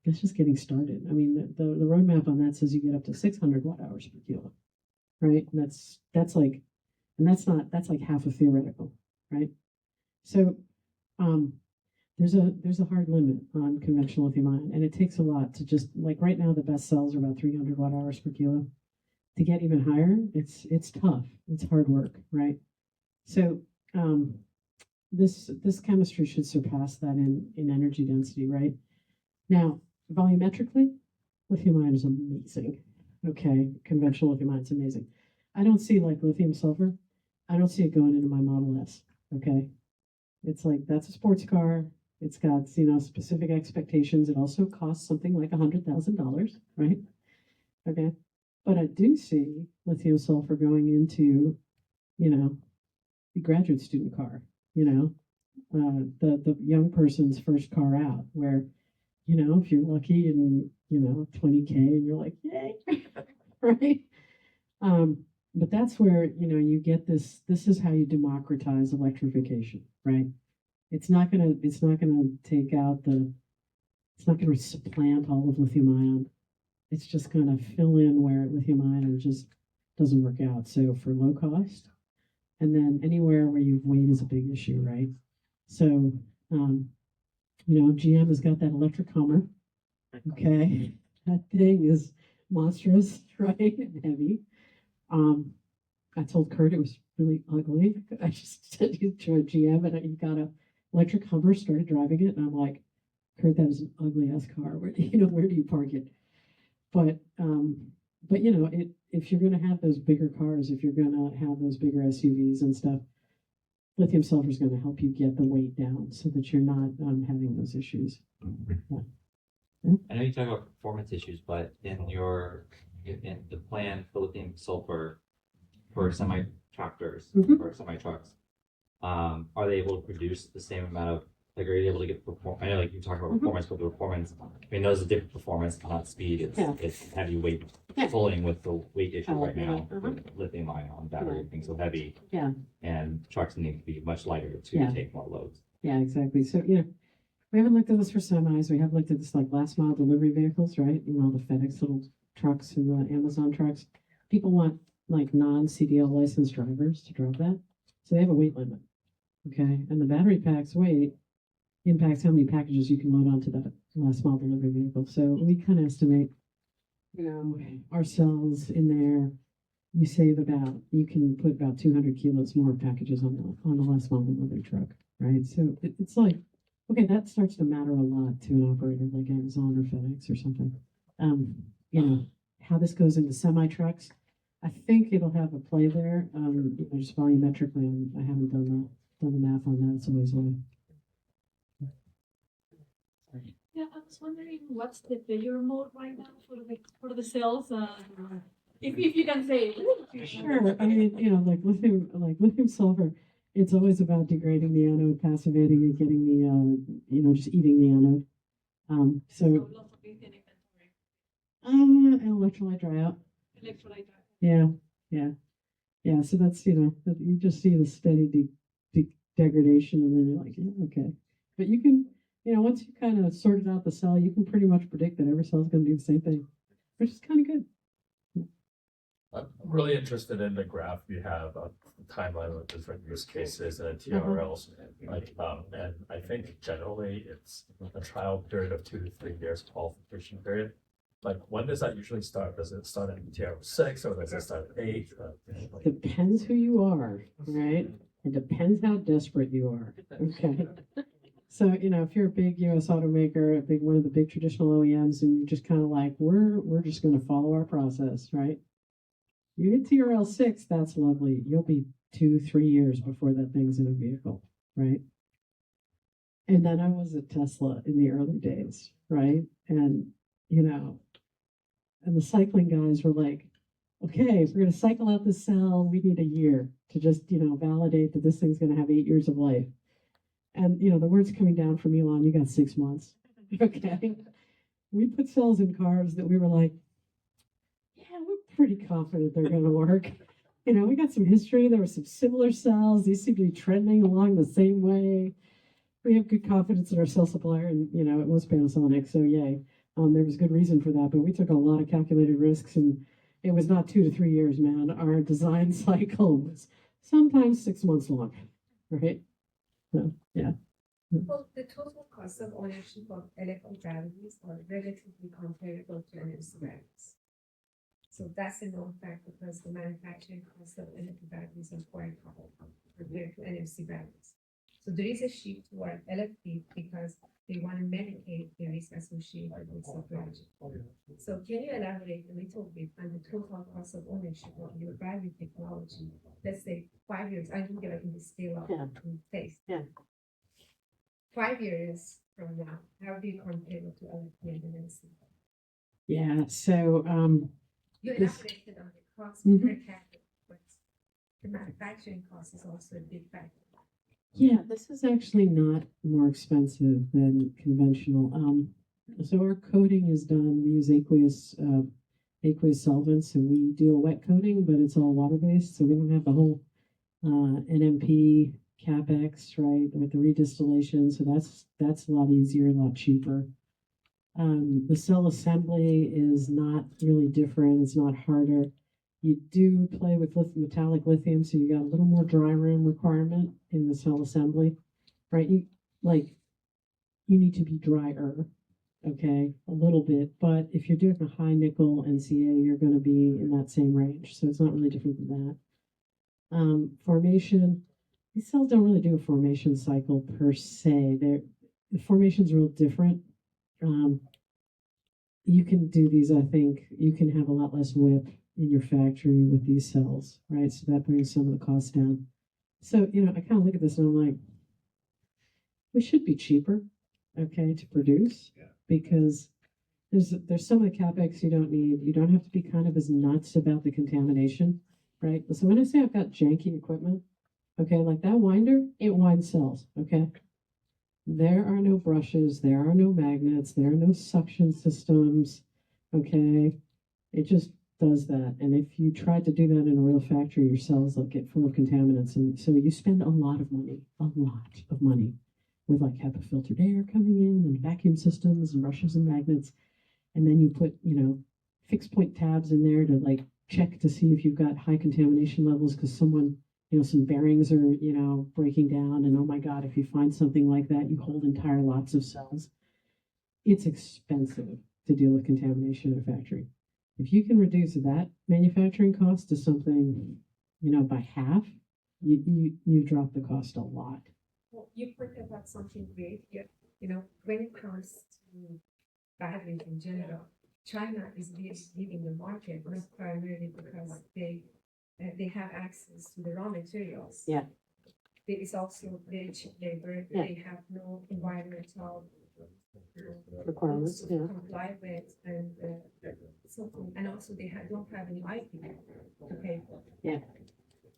it's just getting started. I mean, the roadmap on that says you get up to 600 watt hours per kilo, right? And that's like, and that's like half a theoretical, right? So, there's a hard limit on conventional lithium ion, and it takes a lot to just like right now the best cells are about 300 watt hours per kilo. To get even higher, it's tough. It's hard work, right? So this chemistry should surpass that in energy density, right? Now, volumetrically, lithium ion is amazing. Okay, conventional lithium ion is amazing. I don't see like lithium sulfur. I don't see it going into my Model S. Okay, it's like that's a sports car. It's got, you know, specific expectations. It also costs something like $100,000, right? Okay, but I do see lithium sulfur going into, you know, the graduate student car, you know, the young person's first car out, where, you know, if you're lucky and, you know, 20K and you're like, yay, right? But that's where, you know, you get this is how you democratize electrification, right? It's not gonna take out it's not gonna supplant all of lithium ion. It's just gonna fill in where lithium ion just doesn't work out. So for low cost, and then anywhere where weight is a big issue, right? So, you know, GM has got that electric Hummer. Okay, that thing is monstrous, right, and heavy. I told Kurt it was really ugly. I just said you to a GM and he got a electric Hummer, started driving it, and I'm like, Kurt, that is an ugly ass car. Where do you park it? But you know, if you're going to have those bigger cars, if you're going to have those bigger SUVs and stuff, lithium sulfur is going to help you get the weight down so that you're not having those issues. Yeah. I know you talk about performance issues, but in the plan for lithium sulfur for semi tractors or semi trucks, are they able to produce the same amount of, like, are you able to get performance? I know, like, you talk about performance, but the performance, I mean, those are different performance, not speed. It's heavy weight pulling with the weight issue right now. With lithium ion battery being so heavy. Yeah. And trucks need to be much lighter to take more loads. Yeah, exactly. So, you know, we haven't looked at this for semis. We have looked at this like last mile delivery vehicles, right? You know, the FedEx little trucks and the Amazon trucks. People want like non-CDL licensed drivers to drive that. So they have a weight limit. Okay. And the battery pack's weight impacts how many packages you can load onto that last mile delivery vehicle. So we kind of estimate, you know, our cells in there you can put about 200 kilos more packages on the last mile delivery truck, right? So it's like, okay, that starts to matter a lot to an operator like Amazon or FedEx or something. You know, how this goes into semi trucks, I think it'll have a play there. Just volumetrically, I haven't done the math on that. It's always away. Yeah, I was wondering what's the failure mode right now for the cells? If you can say it. Sure. I mean, like lithium sulfur, it's always about degrading the anode, passivating and getting the, just eating the anode. So, Lots of lithium inventory. electrolyte dry out. Electrolyte. Yeah. So that's, you just see the steady degradation and then you're like, yeah, okay. But you can, once you kind of sorted out the cell, you can pretty much predict that every cell is going to do the same thing, which is kind of good. I'm really interested in the graph you have of the timeline of different use cases and TRLs. And I think generally it's a trial period of 2 to 3 years, qualification period. Like, when does that usually start? Does it start at TRL 6 or does it start at 8? Depends who you are, right? It depends how desperate you are. Okay. So, if you're a big US automaker, one of the big traditional OEMs, and you're just kind of like, we're just going to follow our process, right? You get TRL 6, that's lovely. You'll be 2-3 years before that thing's in a vehicle, right? And then I was at Tesla in the early days, right? And, and the cycling guys were like, okay, if we're going to cycle out this cell, we need a year to just, validate that this thing's going to have 8 years of life. And, the words coming down from Elon, you got 6 months. Okay. We put cells in cars that we were like, yeah, we're pretty confident they're going to work. We got some history. There were some similar cells. These seem to be trending along the same way. We have good confidence in our cell supplier, and, it was Panasonic, so yay. There was good reason for that, but we took a lot of calculated risks, and it was not 2 to 3 years, man. Our design cycle was sometimes 6 months long, right? So, yeah. Well, the total cost of ownership of electric batteries are relatively comparable to NMC batteries. So that's a known fact because the manufacturing cost of electric batteries are quite high compared to NMC batteries. So there is a shift toward LFP because they want to mitigate the risk associated with supply chain. So can you elaborate a little bit on the total cost of ownership of your battery technology? Let's say 5 years. I think you're in the scale up in place. Yeah. 5 years from now, how do you compare it to LFP and NMC? Yeah, so You This- elaborated on the cost Mhm. per cathode, but the manufacturing cost is also a big factor. yeah, this is actually not more expensive than conventional. So our coating is done. We use aqueous solvents, and we do a wet coating, but it's all water based, so we don't have the whole NMP capex, right, with the redistillation. So that's a lot easier, a lot cheaper. The cell assembly is not really different. It's not harder. You do play with metallic lithium, so you got a little more dry room requirement in the cell assembly, right? You need to be drier, okay, a little bit. But if you're doing a high nickel NCA, you're going to be in that same range. So it's not really different than that. Formation, these cells don't really do a formation cycle per se. The formation's real different. You can do these, I think, you can have a lot less WIP in your factory with these cells, right? So that brings some of the costs down. So, I kind of look at this and I'm like, we should be cheaper, okay, to produce because there's some of the capex you don't need. You don't have to be kind of as nuts about the contamination, right? So when I say I've got janky equipment, okay, like that winder, it winds cells, okay? There are no brushes, there are no magnets, there are no suction systems, okay? It just does that. And if you tried to do that in a real factory, your cells will get full of contaminants. And so you spend a lot of money with like HEPA filtered air coming in and vacuum systems and brushes and magnets. And then you put, fixed point tabs in there to like check to see if you've got high contamination levels because someone, some bearings are, breaking down. And oh my God, if you find something like that, you hold entire lots of cells. It's expensive to deal with contamination in a factory. If you can reduce that manufacturing cost to something, by half, you drop the cost a lot. Well, you pointed out something great here. When it comes to batteries in general, China is leading the market, not primarily because they have access to the raw materials. Yeah. There is also very cheap labor. Yeah. They have no environmental Requirements, to yeah. comply with, and and also they don't have any IP to pay for. Yeah.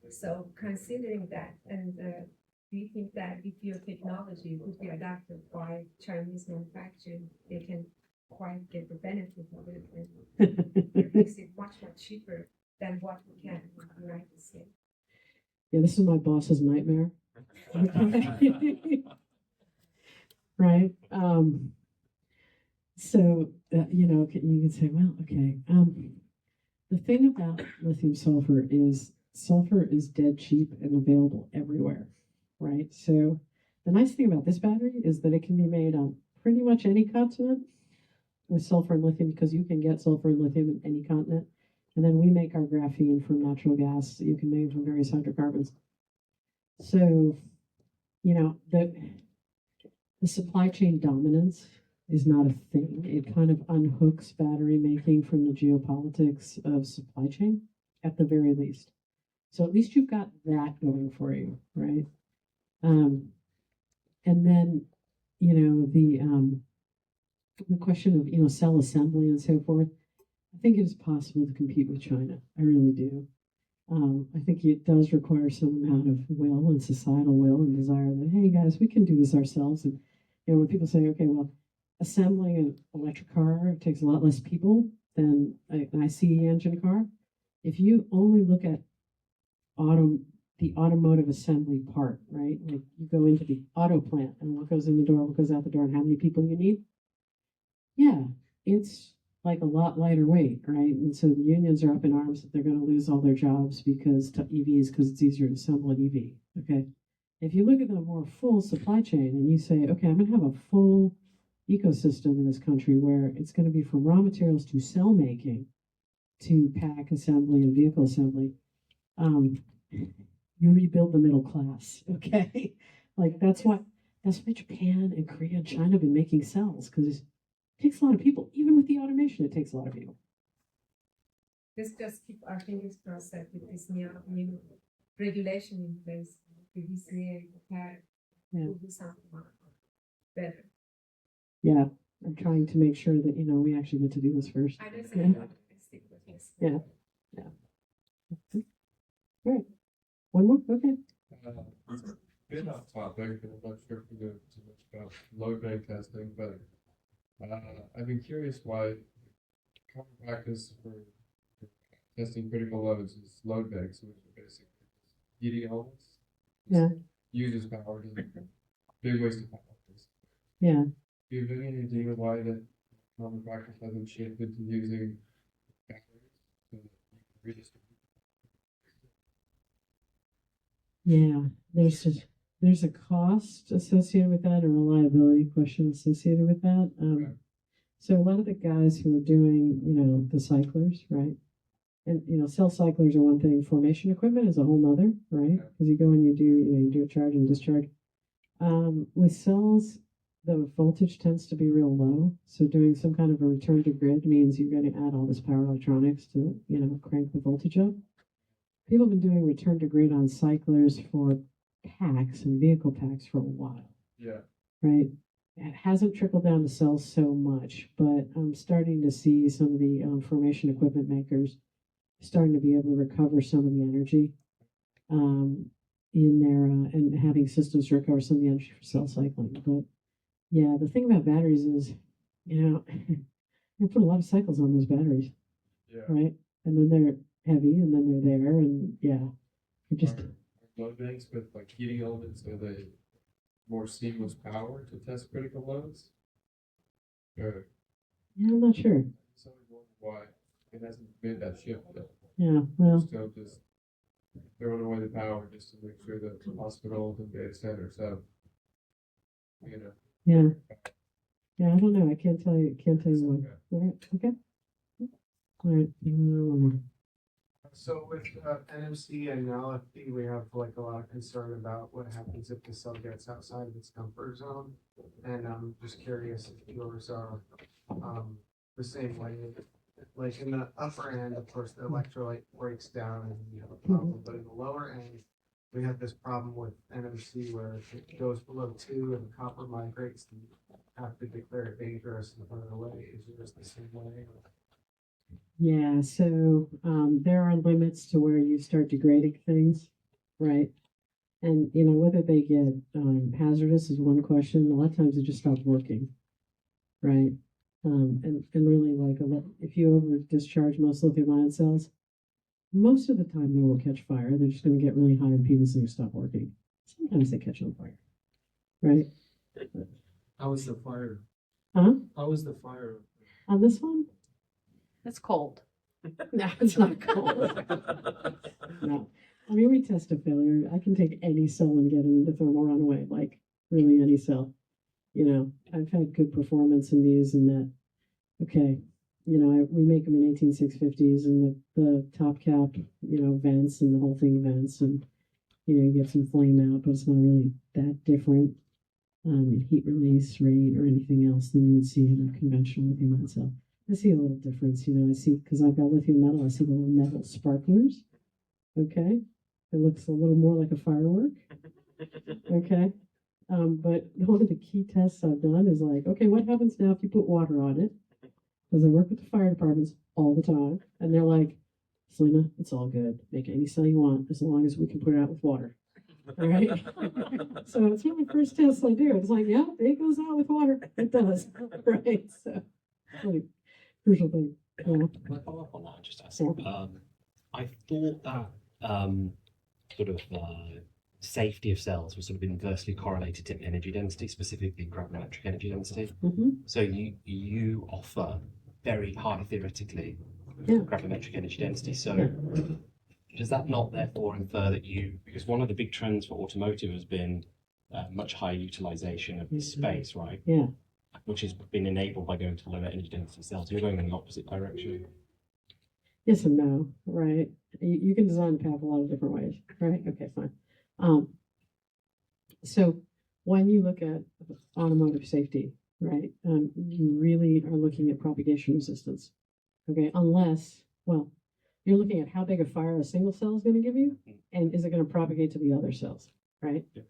So considering that, and do you think that if your technology would be adapted by Chinese manufacturing, they can quite get the benefit of it, and it makes it much cheaper than what we can in the United States? Yeah, this is my boss's nightmare. Right? So, you can say, well, okay. The thing about lithium sulfur is dead cheap and available everywhere, right? So the nice thing about this battery is that it can be made on pretty much any continent with sulfur and lithium, because you can get sulfur and lithium in any continent. And then we make our graphene from natural gas that you can make from various hydrocarbons. So, the supply chain dominance is not a thing. It kind of unhooks battery making from the geopolitics of supply chain at the very least. So at least you've got that going for you, right? And then, the question of, cell assembly and so forth, I think it is possible to compete with China. I really do. I think it does require some amount of will and societal will and desire that, hey guys, we can do this ourselves. And when people say, okay, well, assembling an electric car takes a lot less people than an ICE engine car. If you only look at the automotive assembly part, right? Like you go into the auto plant and what goes in the door, what goes out the door, and how many people you need. Yeah, it's like a lot lighter weight, right? And so the unions are up in arms that they're going to lose all their jobs because to EVs, because it's easier to assemble an EV. Okay. If you look at the more full supply chain and you say, okay, I'm going to have a full ecosystem in this country where it's going to be from raw materials to cell making to pack assembly and vehicle assembly, you rebuild the middle class. Okay. Like that's why Japan and Korea and China have been making cells, because it takes a lot of people. Even with the automation, it takes a lot of people. Let's just keep our fingers crossed that with this new regulation in place, the VCA will do something better. Yeah, I'm trying to make sure that we actually get to do this first. I just stick with this. Yeah. All right. One more. Okay. Bit off topic, and I'm not sure if we know too much about load bank testing, but I've been curious why common practice for testing critical loads is load banks, which are basically heating elements. Yeah. Uses power to big waste of power. Yeah. Do you have any idea why that common practice hasn't shifted to using batteries so that you can redistribute? Yeah. There's a cost associated with that, a reliability question associated with that. Okay. So a lot of the guys who are doing, the cyclers, right? And cell cyclers are one thing. Formation equipment is a whole nother, right? Because you go and you do a charge and discharge. With cells, the voltage tends to be real low. So doing some kind of a return to grid means you're going to add all this power electronics to, crank the voltage up. People have been doing return to grid on cyclers for packs and vehicle packs for a while. Yeah. Right? It hasn't trickled down to cells so much, but I'm starting to see some of the formation equipment makers starting to be able to recover some of the energy in there and having systems to recover some of the energy for cell cycling. But yeah, the thing about batteries is, you put a lot of cycles on those batteries, Yeah. right? And then they're heavy, and then they're there, and yeah, it just Are load banks with like heating elements, are they more seamless power to test critical loads? Or I'm not sure. somebody wonder why it hasn't made that shift yet? Yeah, well, Still just throwing away the power just to make sure that the hospitals and data centers have, yeah, I don't know. I can't tell you. Why. All right, okay. All right. with NMC and LFP, we have like a lot of concern about what happens if the cell gets outside of its comfort zone. And I'm just curious if yours are the same way. Like in the upper end, of course, the electrolyte breaks down and you have a problem. But in the lower end, we have this problem with NMC where if it goes below 2 and the copper migrates, you have to declare it dangerous and burn it away. Is yours the same way? Yeah, so there are limits to where you start degrading things, right? And you know whether they get hazardous is one question. A lot of times they just stop working, right? And really like if you over discharge most lithium-ion cells, most of the time they will catch fire. They're just going to get really high impedance and stop working. Sometimes they catch on fire, right? How is the fire? Huh? How is the fire? On this one? It's cold. No, it's not cold. No. I mean, we test a failure. I can take any cell and get it into thermal runaway, like really any cell. You know, I've had good performance in these and that. Okay, you know, we make them in 18650s and the top cap, you know, vents and the whole thing vents and, you know, you get some flame out, but it's not really that different in heat release rate or anything else than you would see in a conventional lithium-ion cell. I see a little difference, you know, I see, because I've got lithium metal, I see the little metal sparklers, okay? It looks a little more like a firework, okay? But one of the key tests I've done is like, okay, what happens now if you put water on it? Because I work with the fire departments all the time, and they're like, Celina, it's all good. Make any cell you want as long as we can put it out with water. All right? So it's one of the first tests I do. It's like, yeah, it goes out with water. It does. Right? So, really crucial thing. Yeah. Can I follow up on that? Just ask. I thought that sort of safety of cells was sort of inversely correlated to energy density, specifically gravimetric energy density. Mm-hmm. So you offer very high theoretically gravimetric energy density. So does that not therefore infer that because one of the big trends for automotive has been much higher utilization of the space, right? Yeah. Which has been enabled by going to lower energy density cells. You're going in the opposite direction. Yes and no, right? You can design the path a lot of different ways, right? Okay, fine. So when you look at automotive safety, right, you really are looking at propagation resistance, okay? Unless, well, you're looking at how big a fire a single cell is going to give you, and is it going to propagate to the other cells, right? Yeah.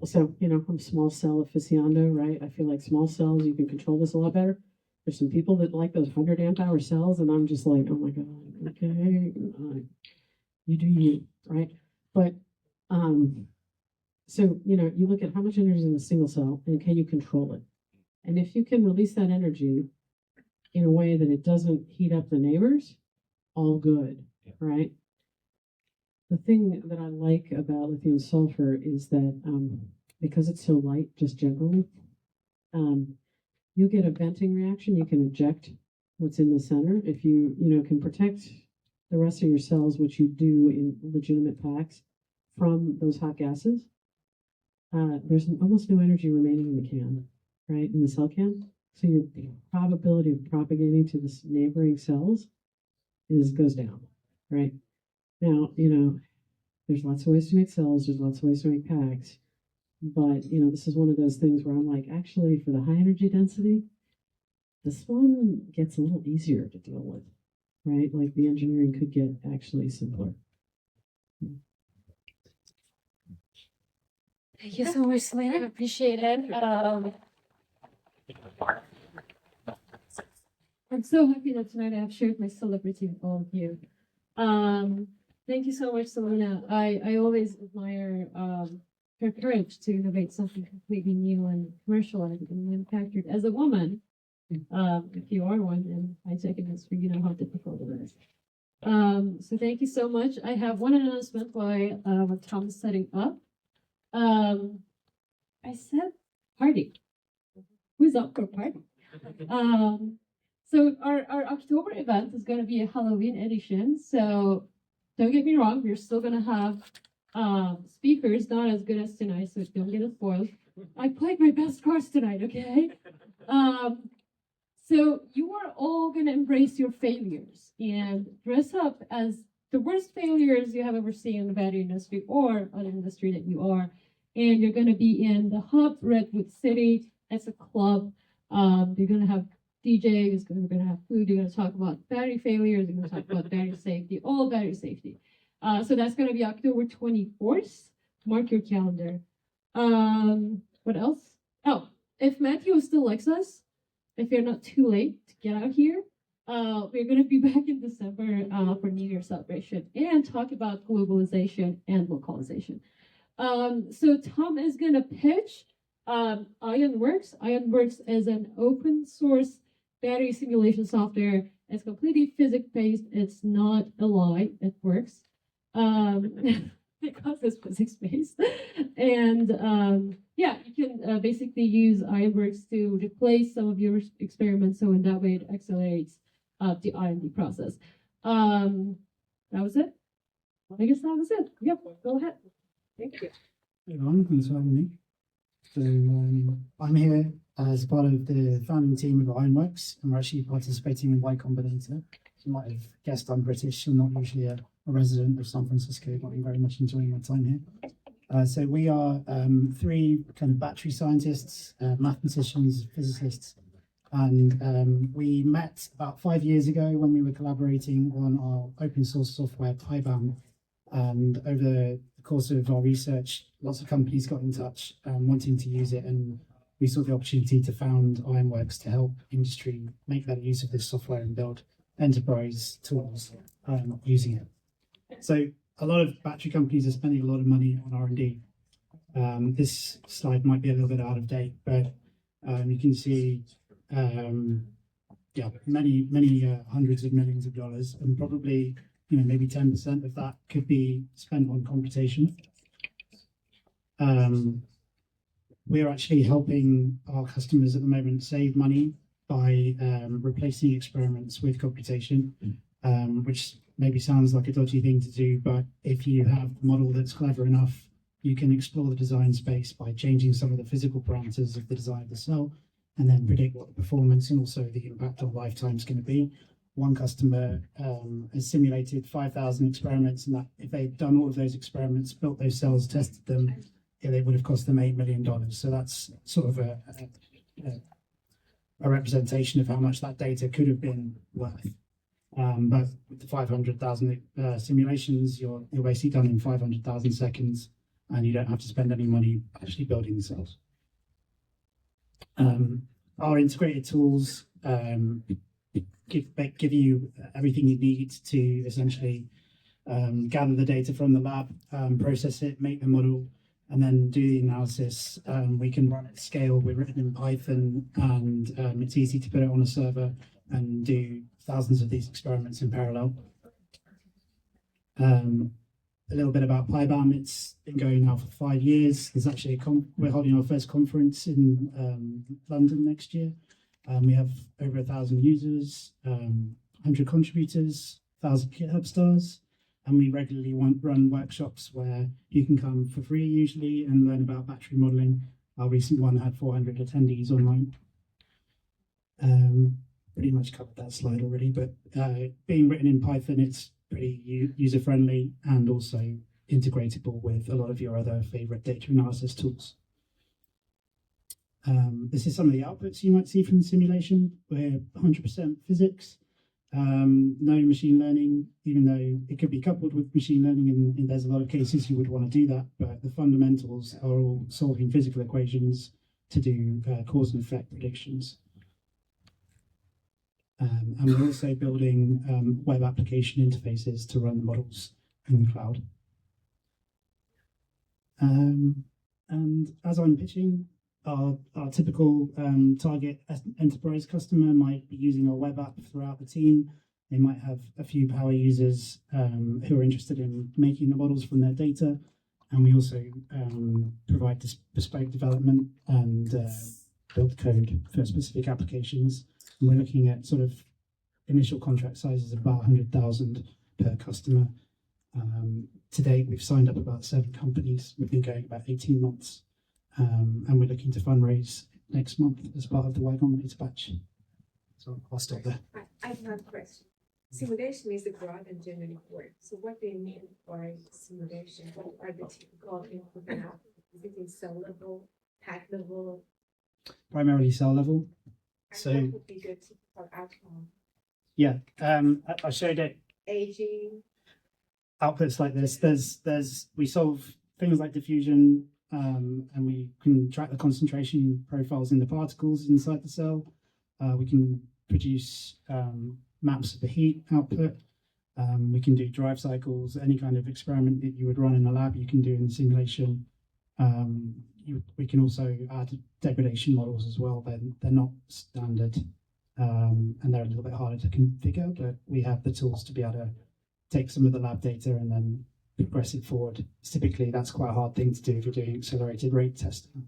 So, you know, I'm a small cell aficionado, right? I feel like small cells, you can control this a lot better. There's some people that like those 100 amp hour cells, and I'm just like, oh my God, okay, you do you, right? But, so, you know, you look at how much energy is in a single cell, and can you control it? And if you can release that energy in a way that it doesn't heat up the neighbors, all good, right? The thing that I like about lithium sulfur is that because it's so light, just generally, you'll get a venting reaction. You can eject what's in the center. If you can protect the rest of your cells, which you do in legitimate packs, from those hot gases, there's almost no energy remaining in the can, right, in the cell can. So your probability of propagating to the neighboring cells goes down, right? Now, you know, there's lots of ways to make cells, there's lots of ways to make packs, but, you know, this is one of those things where I'm like, actually, for the high energy density, this one gets a little easier to deal with, right? Like the engineering could get actually simpler. Thank you so much, Celina. Appreciate it. I'm so happy that tonight I have shared my celebrity with all of you. Thank you so much, Celina. I always admire her courage to innovate something completely new and commercialized and manufactured. As a woman, if you are one, and I take it as for you know how difficult it is. So thank you so much. I have one announcement while Tom is setting up. I said party. Who's up for a party? So our October event is going to be a Halloween edition. So don't get me wrong, we're still going to have speakers, not as good as tonight, so don't get it spoiled. I played my best cards tonight, okay? So you are all gonna embrace your failures and dress up as the worst failures you have ever seen in the battery industry or other industry that you are. And you're gonna be in the hub, Redwood City, as a club. You're gonna have DJs, we're gonna have food, you're gonna talk about battery failures, you're gonna talk about battery safety, all battery safety. So that's gonna be October 24th. Mark your calendar. What else? Oh, if Matthew still likes us, if you're not too late to get out here, we're gonna be back in December for New Year celebration and talk about globalization and localization. So Tom is gonna pitch Ironworks. Ironworks is an open source battery simulation software. It's completely physics-based. It's not a lie. It works because it's physics-based. And yeah, you can basically use Ironworks to replace some of your experiments. So in that way, it accelerates the R&D process. That was it. I guess that was it. Yep, go ahead. Thank you. Hey everyone, thanks for having me. So I'm here as part of the founding team of Ironworks, and we're actually participating in Y Combinator. You might have guessed I'm British. I'm not usually a resident of San Francisco, but I'm very much enjoying my time here. So we are three kind of battery scientists, mathematicians, physicists, and we met about 5 years ago when we were collaborating on our open source software PyBAM. And over the course of our research, lots of companies got in touch wanting to use it, and we saw the opportunity to found Ironworks to help industry make better use of this software and build enterprise tools using it. So a lot of battery companies are spending a lot of money on R&D. This slide might be a little bit out of date, but you can see many hundreds of millions of dollars, and probably maybe 10% of that could be spent on computation. We're actually helping our customers at the moment save money by replacing experiments with computation, which maybe sounds like a dodgy thing to do, but if you have a model that's clever enough, you can explore the design space by changing some of the physical parameters of the design of the cell, and then predict what the performance and also the impact on lifetime is going to be. One customer has simulated 5,000 experiments, and that if they'd done all of those experiments, built those cells, tested them, it would have cost them $8 million. So that's sort of a representation of how much that data could have been worth. But with the 500,000 simulations, you're basically done in 500,000 seconds, and you don't have to spend any money actually building the cells. Our integrated tools give you everything you need to essentially gather the data from the lab, process it, make the model, and then do the analysis. We can run at scale. We're written in Python, and it's easy to put it on a server and do thousands of these experiments in parallel. A little bit about PyBAM. It's been going now for 5 years. There's actually we're holding our first conference in London next year. We have over 1,000 users, 100 contributors, 1,000 GitHub stars, and we regularly run workshops where you can come for free usually and learn about battery modeling. Our recent one had 400 attendees online. Pretty much covered that slide already, but being written in Python, it's pretty user-friendly and also integratable with a lot of your other favorite data analysis tools. This is some of the outputs you might see from the simulation. We're 100% physics, no machine learning, even though it could be coupled with machine learning, and there's a lot of cases you would want to do that, but the fundamentals are all solving physical equations to do cause and effect predictions. And we're also building web application interfaces to run the models in the cloud. And as I'm pitching, our typical target enterprise customer might be using our web app throughout the team. They might have a few power users who are interested in making the models from their data. And we also provide this bespoke development and build code for specific applications. And we're looking at sort of initial contract sizes of about 100,000 per customer. To date, we've signed up about 7 companies. We've been going about 18 months. And we're looking to fundraise next month as part of the Y Combinator batch. So I'll stop there. I have a question. Simulation is a broad and generic word. So what do you mean by simulation? What are the typical input and output? Is it in cell level, pack level? Primarily cell level. And So- what would be the typical outcome? Yeah, I showed it Aging, outputs like this. We solve things like diffusion, and we can track the concentration profiles in the particles inside the cell. We can produce maps of the heat output. We can do drive cycles. Any kind of experiment that you would run in a lab, you can do in the simulation. We can also add degradation models as well. They're not standard, and they're a little bit harder to configure, but we have the tools to be able to take some of the lab data and then progress it forward. Typically, that's quite a hard thing to do if you're doing accelerated rate testing,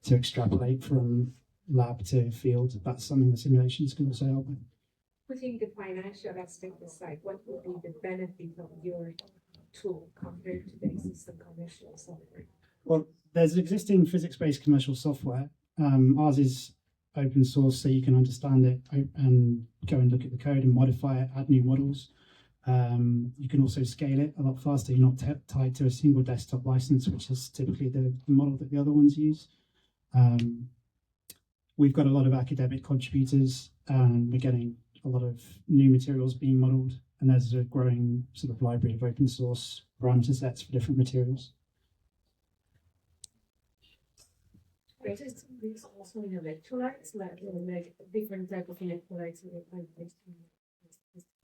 to extrapolate from lab to field. That's something the simulations can also help with. putting the financial aspect aside, what would be the benefit of your tool compared to the existing commercial software? Well, there's existing physics-based commercial software. Ours is open source, so you can understand it and go and look at the code and modify it, add new models. You can also scale it a lot faster. You're not tied to a single desktop license, which is typically the model that the other ones use. We've got a lot of academic contributors, and we're getting a lot of new materials being modeled, and there's a growing sort of library of open source parameter sets for different materials. Right, it's also in electrolytes, like make different type of electrolytes,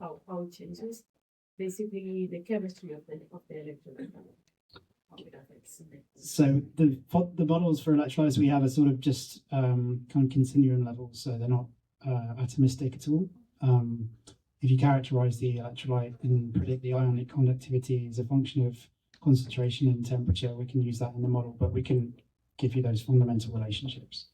how it changes. Basically, the chemistry of the electrolyte. How it affects it. So the models for electrolytes we have are sort of just kind of continuum levels, so they're not atomistic at all. If you characterize the electrolyte and predict the ionic conductivity as a function of concentration and temperature, we can use that in the model, but we can give you those fundamental relationships.